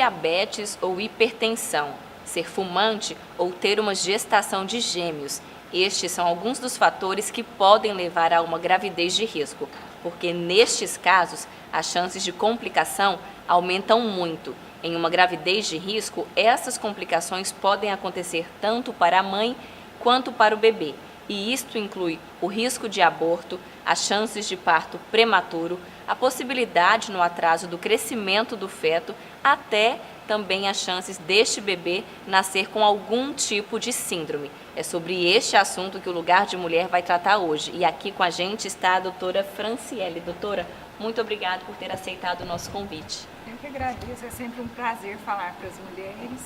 diabetes ou hipertensão, ser fumante ou ter uma gestação de gêmeos. Estes são alguns dos fatores que podem levar a uma gravidez de risco, porque nestes casos as chances de complicação aumentam muito. Em uma gravidez de risco, essas complicações podem acontecer tanto para a mãe quanto para o bebê. E isto inclui o risco de aborto, as chances de parto prematuro, a possibilidade no atraso do crescimento do feto, até também as chances deste bebê nascer com algum tipo de síndrome. É sobre este assunto que o Lugar de Mulher vai tratar hoje. E aqui com a gente está a doutora Franciele. Doutora, muito obrigada por ter aceitado o nosso convite. Eu que agradeço, é sempre um prazer falar para as mulheres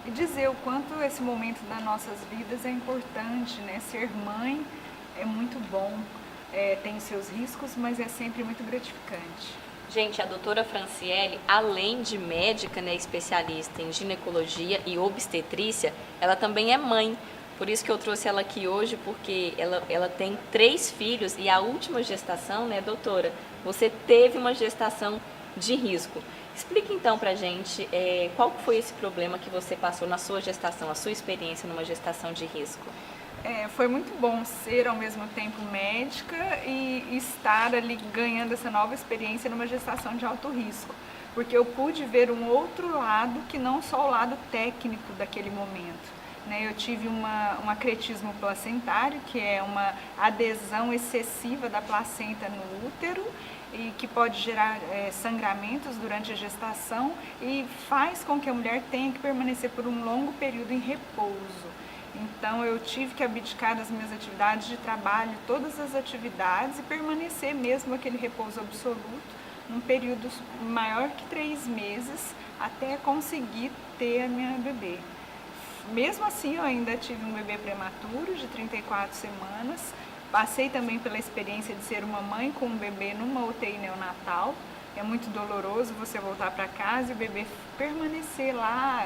e dizer o quanto esse momento das nossas vidas é importante, né? Ser mãe é muito bom, tem seus riscos, mas é sempre muito gratificante. Gente, a doutora Franciele, além de médica, né, especialista em ginecologia e obstetrícia, ela também é mãe. Por isso que eu trouxe ela aqui hoje, porque ela tem 3 filhos e a última gestação, né, doutora, você teve uma gestação de risco. Explique então pra gente qual foi esse problema que você passou na sua gestação, a sua experiência numa gestação de risco. Foi muito bom ser ao mesmo tempo médica e estar ali ganhando essa nova experiência numa gestação de alto risco, porque eu pude ver um outro lado que não só o lado técnico daquele momento. Eu tive um acretismo placentário, que é uma adesão excessiva da placenta no útero e que pode gerar sangramentos durante a gestação e faz com que a mulher tenha que permanecer por um longo período em repouso. Então eu tive que abdicar das minhas atividades de trabalho, todas as atividades e permanecer mesmo aquele repouso absoluto num período maior que 3 meses até conseguir ter a minha bebê. Mesmo assim, eu ainda tive um bebê prematuro de 34 semanas, passei também pela experiência de ser uma mãe com um bebê numa UTI neonatal. É muito doloroso você voltar para casa e o bebê permanecer lá,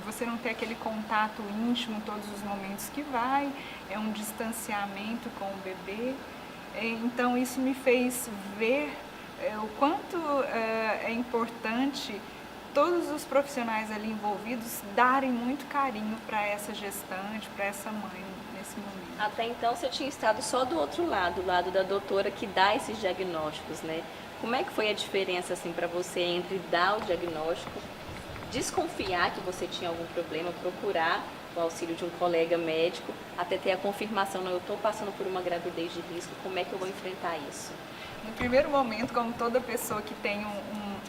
você não ter aquele contato íntimo todos os momentos que vai, é um distanciamento com o bebê. Então isso me fez ver o quanto é importante todos os profissionais ali envolvidos darem muito carinho para essa gestante, para essa mãe nesse momento. Até então você tinha estado só do outro lado, do lado da doutora que dá esses diagnósticos, né? Como é que foi a diferença assim para você entre dar o diagnóstico, desconfiar que você tinha algum problema, procurar o auxílio de um colega médico, até ter a confirmação, não, eu estou passando por uma gravidez de risco, como é que eu vou enfrentar isso? No primeiro momento, como toda pessoa que tem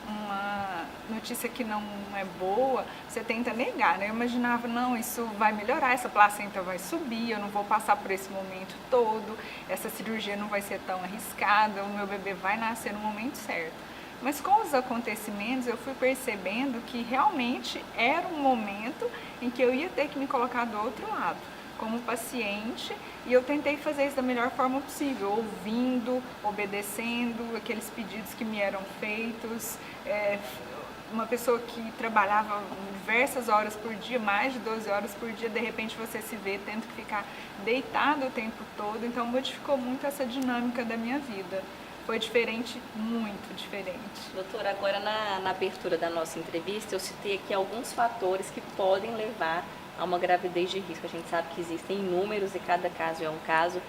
uma notícia que não é boa, você tenta negar, né? Eu imaginava, não, isso vai melhorar, essa placenta vai subir, eu não vou passar por esse momento todo, essa cirurgia não vai ser tão arriscada, o meu bebê vai nascer no momento certo. Mas com os acontecimentos eu fui percebendo que realmente era um momento em que eu ia ter que me colocar do outro lado, como paciente, e eu tentei fazer isso da melhor forma possível, ouvindo, obedecendo aqueles pedidos que me eram feitos. Uma pessoa que trabalhava diversas horas por dia, mais de 12 horas por dia, de repente você se vê tendo que ficar deitado o tempo todo, então modificou muito essa dinâmica da minha vida. Foi diferente, muito diferente. Doutora, agora na abertura da nossa entrevista, eu citei aqui alguns fatores que podem levar a uma gravidez de risco. A gente sabe que existem inúmeros e cada caso é um caso,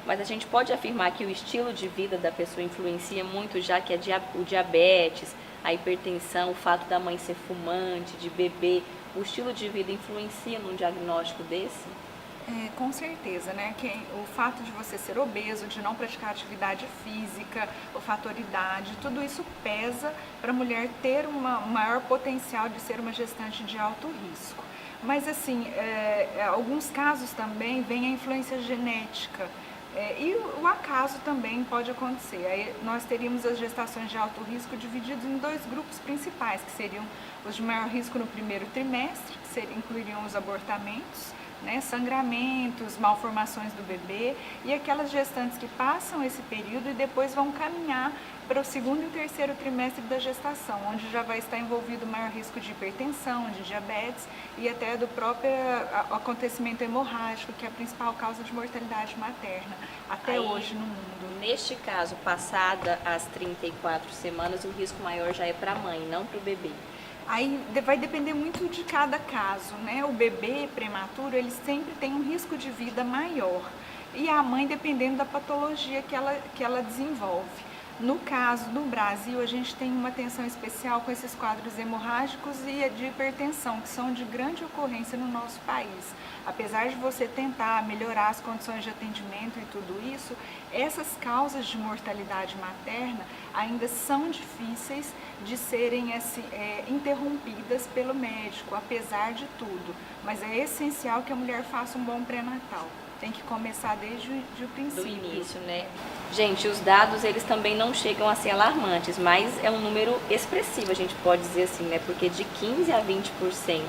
mas a gente pode afirmar que o estilo de vida da pessoa influencia muito, já que o diabetes, a hipertensão, o fato da mãe ser fumante, de beber, o estilo de vida influencia num diagnóstico desse? Com certeza, né? O fato de você ser obeso, de não praticar atividade física, o fator idade, tudo isso pesa para a mulher ter um maior potencial de ser uma gestante de alto risco. Mas assim, alguns casos também vem a influência genética e o acaso também pode acontecer. Aí nós teríamos as gestações de alto risco divididas em 2 grupos principais, que seriam os de maior risco no primeiro trimestre, que incluiriam os abortamentos, né, sangramentos, malformações do bebê, e aquelas gestantes que passam esse período e depois vão caminhar para o 2º e 3º trimestre da gestação, onde já vai estar envolvido o maior risco de hipertensão, de diabetes e até do próprio acontecimento hemorrágico, que é a principal causa de mortalidade materna, até hoje no mundo. Neste caso, passada as 34 semanas, o risco maior já é para a mãe, não para o bebê. Aí vai depender muito de cada caso, né? O bebê prematuro, ele sempre tem um risco de vida maior. E a mãe, dependendo da patologia que ela desenvolve. No caso, no Brasil, a gente tem uma atenção especial com esses quadros hemorrágicos e de hipertensão, que são de grande ocorrência no nosso país. Apesar de você tentar melhorar as condições de atendimento e tudo isso, essas causas de mortalidade materna ainda são difíceis de serem interrompidas pelo médico, apesar de tudo. Mas é essencial que a mulher faça um bom pré-natal. Tem que começar desde o princípio. Do início, né? Gente, os dados, eles também não chegam a ser alarmantes, mas é um número expressivo, a gente pode dizer assim, né? Porque de 15 a 20%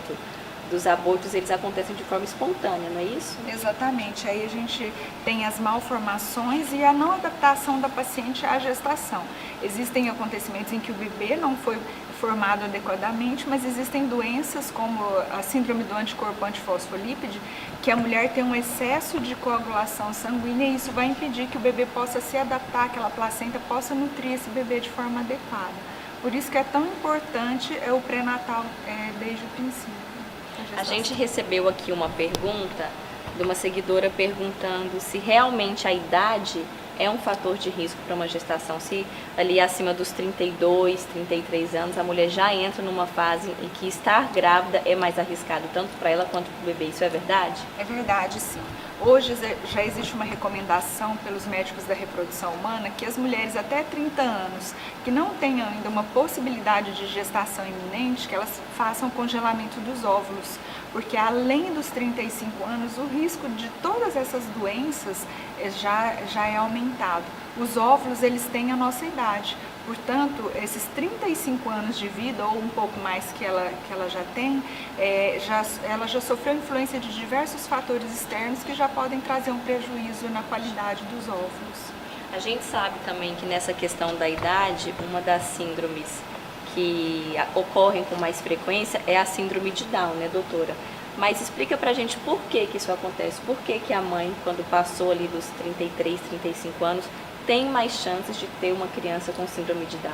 dos abortos, eles acontecem de forma espontânea, não é isso? Exatamente. Aí a gente tem as malformações e a não adaptação da paciente à gestação. Existem acontecimentos em que o bebê não foi formado adequadamente, mas existem doenças como a síndrome do anticorpo antifosfolípide, que a mulher tem um excesso de coagulação sanguínea e isso vai impedir que o bebê possa se adaptar, que aquela placenta possa nutrir esse bebê de forma adequada. Por isso que é tão importante o pré-natal desde o princípio. A gente recebeu aqui uma pergunta de uma seguidora perguntando se realmente a idade é um fator de risco para uma gestação, se ali acima dos 32, 33 anos a mulher já entra numa fase em que estar grávida é mais arriscado, tanto para ela quanto para o bebê. Isso é verdade? É verdade, sim. Hoje já existe uma recomendação pelos médicos da reprodução humana que as mulheres até 30 anos que não tenham ainda uma possibilidade de gestação iminente, que elas façam congelamento dos óvulos, porque além dos 35 anos o risco de todas essas doenças já é aumentado. Os óvulos, eles têm a nossa idade, portanto, esses 35 anos de vida, ou um pouco mais que ela já tem, ela já sofreu influência de diversos fatores externos que já podem trazer um prejuízo na qualidade dos óvulos. A gente sabe também que nessa questão da idade, uma das síndromes que ocorrem com mais frequência é a síndrome de Down, né, doutora? Mas explica pra gente por que isso acontece, por que a mãe, quando passou ali dos 33, 35 anos, tem mais chances de ter uma criança com síndrome de Down?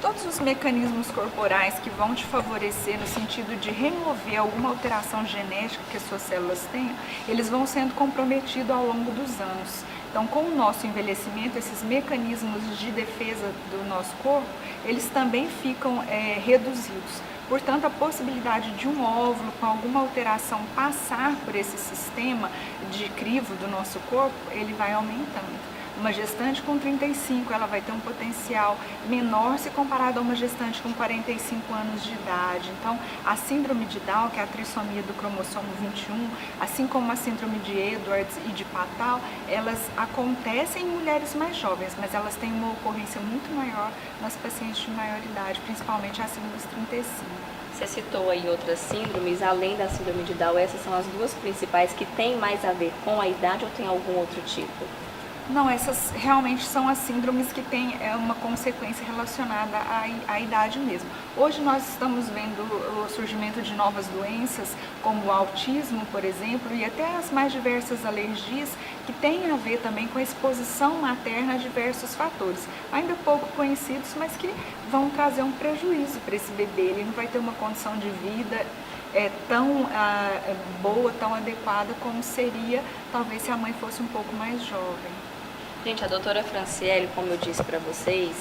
Todos os mecanismos corporais que vão te favorecer no sentido de remover alguma alteração genética que as suas células tenham, eles vão sendo comprometidos ao longo dos anos. Então, com o nosso envelhecimento, esses mecanismos de defesa do nosso corpo, eles também ficam reduzidos. Portanto, a possibilidade de um óvulo com alguma alteração passar por esse sistema de crivo do nosso corpo, ele vai aumentando. Uma gestante com 35, ela vai ter um potencial menor se comparado a uma gestante com 45 anos de idade. Então, a síndrome de Down, que é a trissomia do cromossomo 21, assim como a síndrome de Edwards e de Patal, elas acontecem em mulheres mais jovens, mas elas têm uma ocorrência muito maior nas pacientes de maior idade, principalmente acima dos 35. Você citou aí outras síndromes, além da síndrome de Down, essas são as duas principais que têm mais a ver com a idade ou tem algum outro tipo? Não, essas realmente são as síndromes que têm uma consequência relacionada à idade mesmo. Hoje nós estamos vendo o surgimento de novas doenças, como o autismo, por exemplo, e até as mais diversas alergias, que têm a ver também com a exposição materna a diversos fatores, ainda pouco conhecidos, mas que vão trazer um prejuízo para esse bebê. Ele não vai ter uma condição de vida tão boa, tão adequada como seria, talvez, se a mãe fosse um pouco mais jovem. Gente, a doutora Franciele, como eu disse para vocês,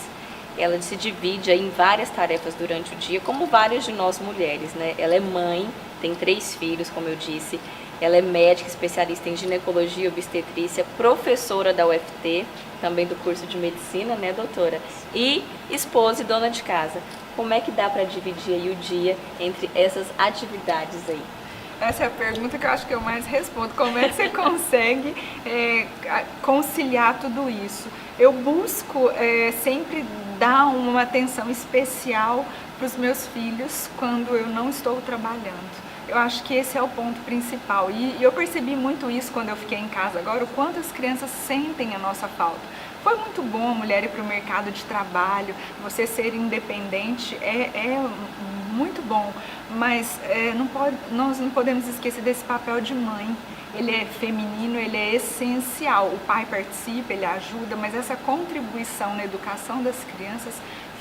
ela se divide em várias tarefas durante o dia, como várias de nós mulheres, né? Ela é mãe, tem 3 filhos, como eu disse, ela é médica, especialista em ginecologia e obstetrícia, professora da UFT, também do curso de medicina, né, doutora? E esposa e dona de casa. Como é que dá para dividir aí o dia entre essas atividades aí? Essa é a pergunta que eu acho que eu mais respondo. Como é que você consegue conciliar tudo isso? Eu busco sempre dar uma atenção especial para os meus filhos quando eu não estou trabalhando. Eu acho que esse é o ponto principal. E eu percebi muito isso quando eu fiquei em casa agora, o quanto as crianças sentem a nossa falta. Foi muito bom a mulher ir para o mercado de trabalho, você ser independente é muito bom, mas nós não podemos esquecer desse papel de mãe. Ele é feminino, ele é essencial. O pai participa, ele ajuda, mas essa contribuição na educação das crianças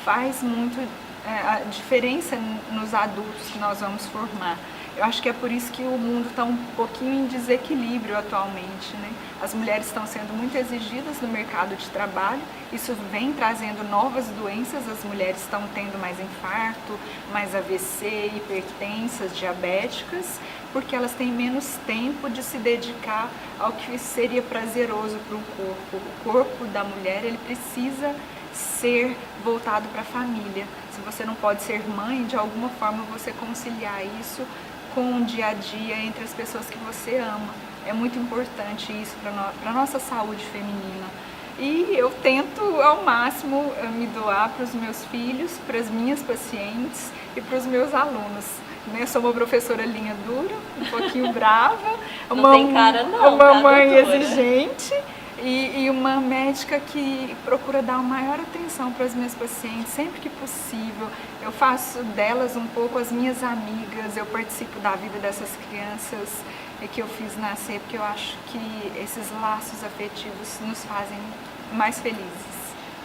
faz muito a diferença nos adultos que nós vamos formar. Eu acho que é por isso que o mundo está um pouquinho em desequilíbrio atualmente, né? As mulheres estão sendo muito exigidas no mercado de trabalho, isso vem trazendo novas doenças, as mulheres estão tendo mais infarto, mais AVC, hipertensas, diabéticas, porque elas têm menos tempo de se dedicar ao que seria prazeroso para o corpo. O corpo da mulher, ele precisa ser voltado para a família. Se você não pode ser mãe, de alguma forma você conciliar isso com o dia a dia entre as pessoas que você ama. É muito importante isso para a nossa saúde feminina. E eu tento ao máximo me doar para os meus filhos, para as minhas pacientes e para os meus alunos. Eu sou uma professora linha dura, um pouquinho brava, uma mamãe exigente e uma médica que procura dar a maior atenção para as minhas pacientes sempre que possível. Eu faço delas um pouco as minhas amigas, eu participo da vida dessas crianças que eu fiz nascer, porque eu acho que esses laços afetivos nos fazem mais felizes.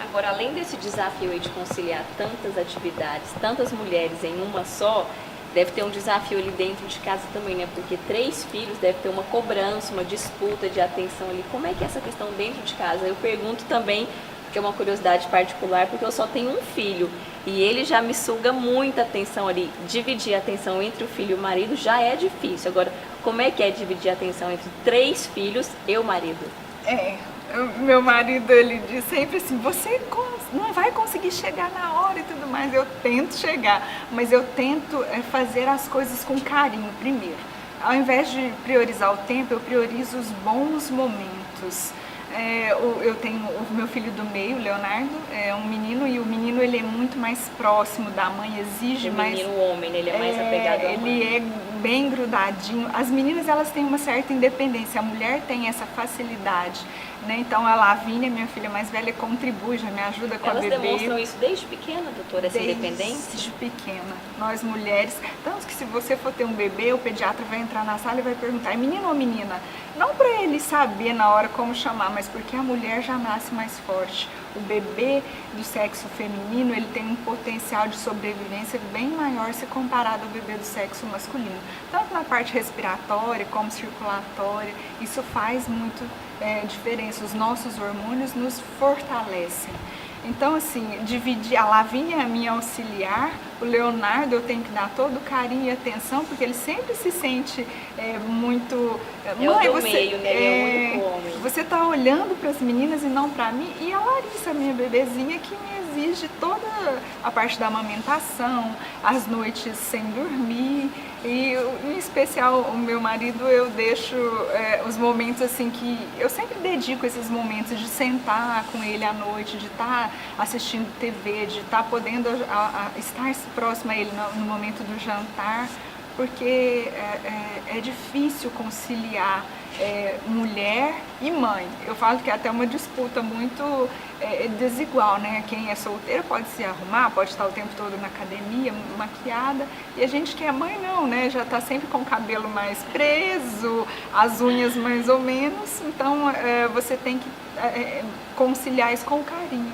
Agora, além desse desafio aí de conciliar tantas atividades, tantas mulheres em uma só, deve ter um desafio ali dentro de casa também, né? Porque 3 filhos deve ter uma cobrança, uma disputa de atenção ali. Como é que é essa questão dentro de casa? Eu pergunto também, que é uma curiosidade particular, porque eu só tenho um filho e ele já me suga muita atenção ali. Dividir a atenção entre o filho e o marido já é difícil. Agora, como é que é dividir a atenção entre 3 filhos e o marido? Meu marido, ele diz sempre assim, você não vai conseguir chegar na hora e tudo mais. Eu tento chegar, mas eu tento fazer as coisas com carinho primeiro. Ao invés de priorizar o tempo, eu priorizo os bons momentos. Eu tenho o meu filho do meio, o Leonardo, é um menino, e o menino ele é muito mais próximo da mãe, exige mais... O menino homem, ele é mais apegado à mãe. Ele é bem grudadinho. As meninas, elas têm uma certa independência, a mulher tem essa facilidade, né? Então a Lavínia, minha filha mais velha, contribui, já me ajuda com a bebê. Elas demonstram isso desde pequena, doutora, essa independência? Desde pequena. Nós mulheres, tanto que se você for ter um bebê, o pediatra vai entrar na sala e vai perguntar, é menino ou menina? Não para ele saber na hora como chamar, mas porque a mulher já nasce mais forte. O bebê do sexo feminino, ele tem um potencial de sobrevivência bem maior se comparado ao bebê do sexo masculino. Tanto na parte respiratória como circulatória, isso faz muito diferença. Os nossos hormônios nos fortalecem. Então, assim, dividir, a Lavínia é a minha auxiliar, o Leonardo eu tenho que dar todo o carinho e atenção, porque ele sempre se sente muito... Mãe, você, meio, né? É o único homem. Você está olhando para as meninas e não para mim. E a Larissa, minha bebezinha, que me exige toda a parte da amamentação, as noites sem dormir. E, em especial, o meu marido, eu deixo os momentos assim que... Eu sempre dedico esses momentos de sentar com ele à noite, de estar assistindo TV, de estar podendo estar próximo a ele no momento do jantar, porque é difícil conciliar mulher e mãe. Eu falo que é até uma disputa muito desigual, né? Quem é solteira pode se arrumar, pode estar o tempo todo na academia, maquiada, e a gente que é mãe não, né? Já está sempre com o cabelo mais preso, as unhas mais ou menos, então você tem que conciliar isso com carinho.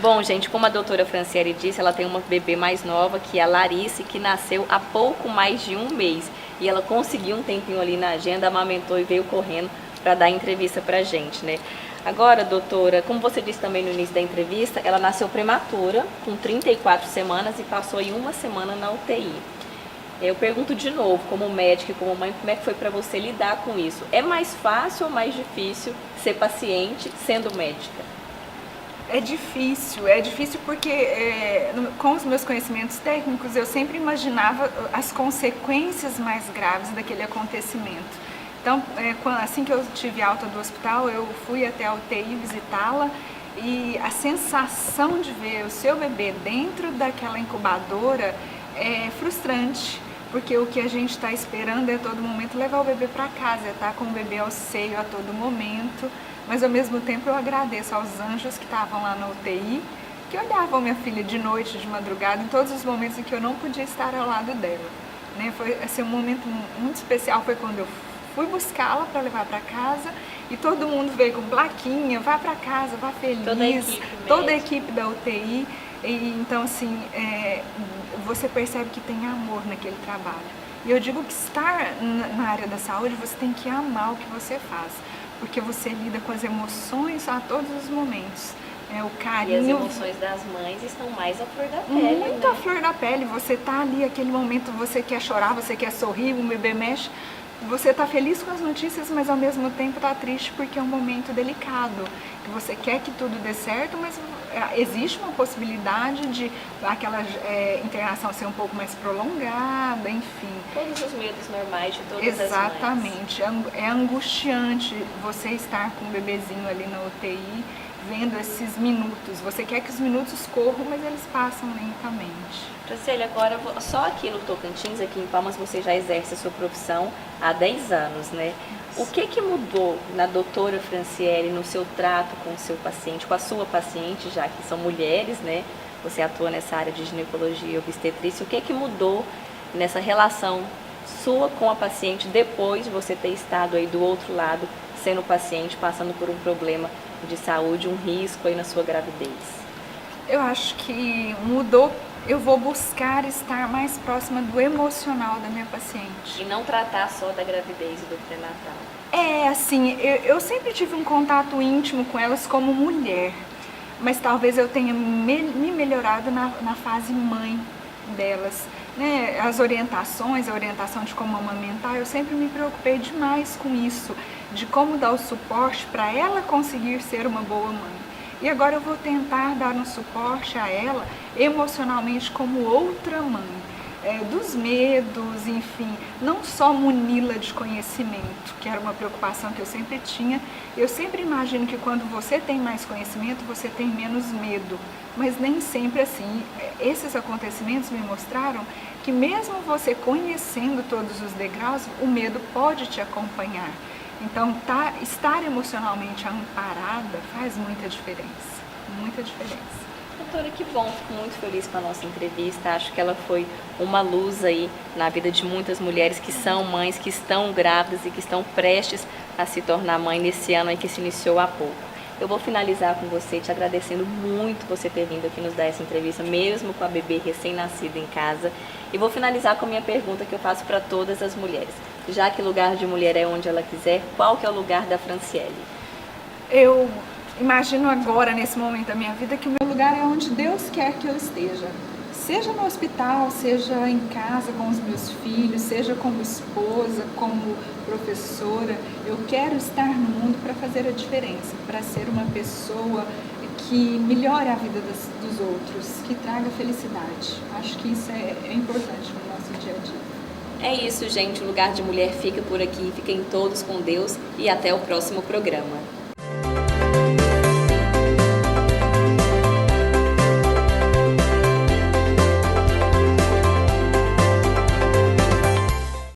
Bom, gente, como a doutora Franciele disse, ela tem uma bebê mais nova, que é a Larissa, que nasceu há pouco mais de um mês. E ela conseguiu um tempinho ali na agenda, amamentou e veio correndo para dar entrevista pra gente, né? Agora, doutora, como você disse também no início da entrevista, ela nasceu prematura, com 34 semanas e passou aí 1 semana na UTI. Eu pergunto de novo, como médica e como mãe, como é que foi para você lidar com isso? É mais fácil ou mais difícil ser paciente sendo médica? É difícil porque com os meus conhecimentos técnicos eu sempre imaginava as consequências mais graves daquele acontecimento. Então, assim que eu tive alta do hospital, eu fui até a UTI visitá-la e a sensação de ver o seu bebê dentro daquela incubadora é frustrante, porque o que a gente está esperando é a todo momento levar o bebê para casa, é estar com o bebê ao seio a todo momento. Mas ao mesmo tempo eu agradeço aos anjos que estavam lá na UTI, que olhavam minha filha de noite, de madrugada, em todos os momentos em que eu não podia estar ao lado dela. Né? Foi assim, um momento muito especial, foi quando eu fui buscá-la para levar para casa e todo mundo veio com plaquinha, vá para casa, vá feliz, toda a equipe da UTI. E, então, assim, você percebe que tem amor naquele trabalho. E eu digo que estar na área da saúde, você tem que amar o que você faz, porque você lida com as emoções a todos os momentos. O carinho. E as emoções das mães estão mais à flor da pele. Muito à flor da pele. Você tá ali, aquele momento, você quer chorar, você quer sorrir, o bebê mexe. Você está feliz com as notícias, mas ao mesmo tempo está triste porque é um momento delicado. Você quer que tudo dê certo, mas existe uma possibilidade de aquela internação ser um pouco mais prolongada, enfim. Todos os medos normais de todas as mães. Exatamente. É angustiante você estar com o bebezinho ali na UTI, vendo esses minutos. Você quer que os minutos corram, mas eles passam lentamente. Franciele, agora só aqui no Tocantins, aqui em Palmas, você já exerce a sua profissão há 10 anos, né? O que mudou na doutora Franciele, no seu trato com o seu paciente, com a sua paciente, já que são mulheres, né? Você atua nessa área de ginecologia e obstetrícia. O que mudou nessa relação sua com a paciente depois de você ter estado aí do outro lado, sendo paciente, passando por um problema de saúde, um risco aí na sua gravidez? Eu acho que mudou. Eu vou buscar estar mais próxima do emocional da minha paciente. E não tratar só da gravidez e do pré-natal. Assim, eu sempre tive um contato íntimo com elas como mulher, mas talvez eu tenha me melhorado na fase mãe delas. Né? As orientações, a orientação de como amamentar, eu sempre me preocupei demais com isso, de como dar o suporte para ela conseguir ser uma boa mãe. E agora eu vou tentar dar um suporte a ela emocionalmente como outra mãe, dos medos, enfim, não só muni-la de conhecimento, que era uma preocupação que eu sempre tinha. Eu sempre imagino que quando você tem mais conhecimento, você tem menos medo, mas nem sempre assim. Esses acontecimentos me mostraram que mesmo você conhecendo todos os degraus, o medo pode te acompanhar. Então, estar emocionalmente amparada faz muita diferença, muita diferença. Doutora, que bom, fico muito feliz com a nossa entrevista. Acho que ela foi uma luz aí na vida de muitas mulheres que são mães, que estão grávidas e que estão prestes a se tornar mãe nesse ano aí que se iniciou há pouco. Eu vou finalizar com você te agradecendo muito você ter vindo aqui nos dar essa entrevista, mesmo com a bebê recém-nascida em casa. E vou finalizar com a minha pergunta que eu faço para todas as mulheres. Já que lugar de mulher é onde ela quiser, qual que é o lugar da Franciele? Eu imagino agora, nesse momento da minha vida, que o meu lugar é onde Deus quer que eu esteja. Seja no hospital, seja em casa com os meus filhos, seja como esposa, como professora. Eu quero estar no mundo para fazer a diferença, para ser uma pessoa que melhore a vida dos outros, que traga felicidade. Acho que isso é importante no nosso dia a dia. É isso, gente. O Lugar de Mulher fica por aqui. Fiquem todos com Deus e até o próximo programa.